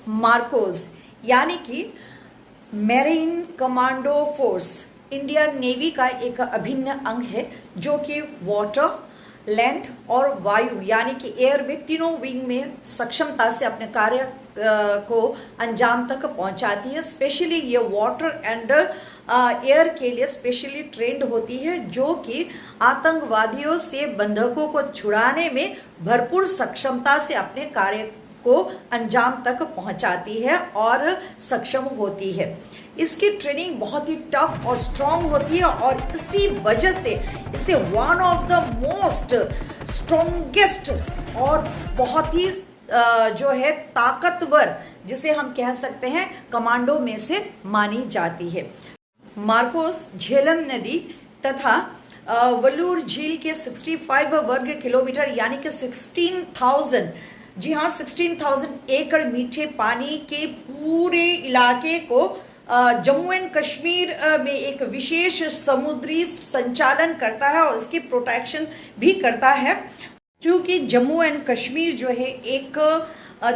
Marcos यानी कि marine commando force Indian navy का एक अभिन्न अंग है जो कि वाटर, लैंड और वायु यानी कि एयर में तीनों विंग में सक्षमता से अपने कार्य को अंजाम तक पहुंचाती है। स्पेशली ये वाटर एंड एयर के लिए स्पेशली ट्रेंड होती है, जो कि आतंकवादियों से बंधकों को छुड़ाने में भरपूर सक्षमता से अपने कार्य को अंजाम तक पहुंचाती है और सक्षम होती है। इसकी ट्रेनिंग बहुत ही टफ और स्ट्रॉन्ग होती है और इसी वजह से इसे one of the most strongest और बहुत ही जो है ताकतवर, जिसे हम कह सकते हैं कमांडो में से मानी जाती है। मार्कोस झेलम नदी तथा वल्लूर झील के 65 वर्ग किलोमीटर यानी कि 16,000, जी हाँ 16,000 एकड़ मीठे पानी के पूरे इलाके को जम्मू एंड कश्मीर में एक विशेष समुद्री संचालन करता है और इसकी प्रोटेक्शन भी करता है। क्योंकि जम्मू एंड कश्मीर जो है एक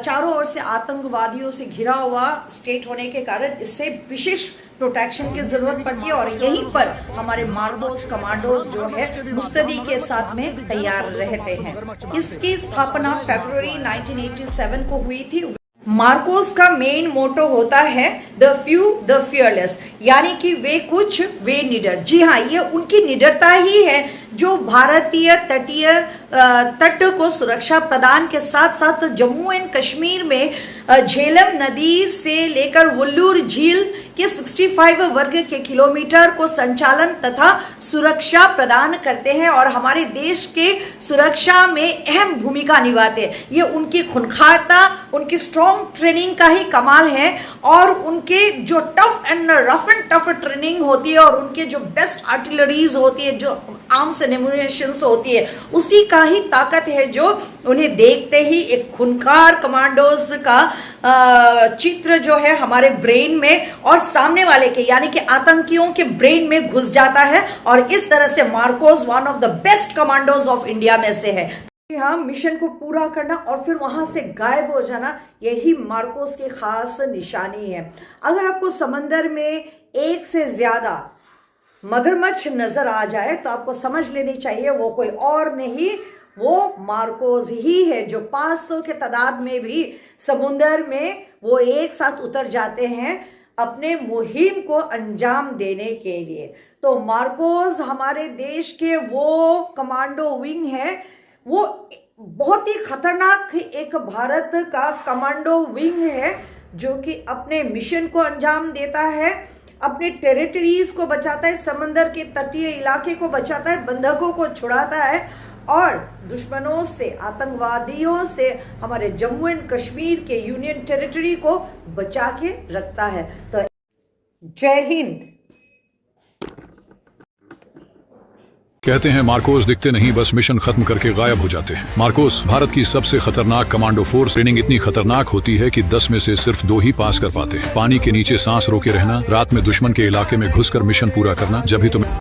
चारों ओर से आतंकवादियों से घिरा हुआ स्टेट होने के कारण इससे विशेष प्रोटेक्शन की जरूरत पड़ती है और यहीं पर हमारे मार्कोस कमांडोज जो है मुस्तैदी के साथ में तैयार रहते हैं। इसकी स्थापना फरवरी 1987 को हुई थी। मार्कोस का मेन मोटो होता है द फ्यू द फियरलेस, यानी कि वे कुछ वे निडर। जी हाँ, ये उनकी निडरता ही है जो भारतीय तटीय तट को सुरक्षा प्रदान के साथ साथ जम्मू एंड कश्मीर में झेलम नदी से लेकर वल्लूर झील के 65 वर्ग के किलोमीटर को संचालन तथा सुरक्षा प्रदान करते हैं और हमारे देश के सुरक्षा में अहम भूमिका निभाते हैं। ये उनकी खुनखारता, उनकी स्ट्रॉन्ग ट्रेनिंग का ही कमाल है और उनके जो tough and rough and tough training होती है और उनके जो बेस्ट आर्टिलरीज होती है, जो आर्म्स एंड एम्यूनिशंस होती है, उसी का ही ताकत है जो उन्हें देखते ही एक खुनखार कमांडोज का चित्र जो है हमारे ब्रेन में और सामने वाले के यानी कि आतंकियों के ब्रेन में घुस जाता है और इस तरह से Marcos one of the best commandos of India में से है। यहाँ मिशन को पूरा करना और फिर वहां से गायब हो जाना, यही मार्कोस की खास निशानी है। अगर आपको समंदर में एक से ज्यादा मगरमच्छ नजर आ जाए तो आपको समझ लेनी चाहिए वो कोई और नहीं, वो मार्कोस ही है, जो 500 के तादाद में भी समुंदर में वो एक साथ उतर जाते हैं अपने मुहिम को अंजाम देने के लिए। तो मार्कोस हमारे देश के वो कमांडो विंग है, वो बहुत ही खतरनाक एक भारत का कमांडो विंग है जो कि अपने मिशन को अंजाम देता है, अपने टेरिटरीज को बचाता है, समंदर के तटीय इलाके को बचाता है, बंधकों को छुड़ाता है और दुश्मनों से, आतंकवादियों से हमारे जम्मू एंड कश्मीर के यूनियन टेरिटरी को बचा के रखता है। तो जय हिंद। कहते हैं मार्कोस दिखते नहीं, बस मिशन खत्म करके गायब हो जाते हैं। मार्कोस भारत की सबसे खतरनाक कमांडो फोर्स। ट्रेनिंग इतनी खतरनाक होती है कि 10 में से सिर्फ 2 ही पास कर पाते हैं। पानी के नीचे सांस रोके रहना, रात में दुश्मन के इलाके में घुसकर मिशन पूरा करना, जब ही तुम्हें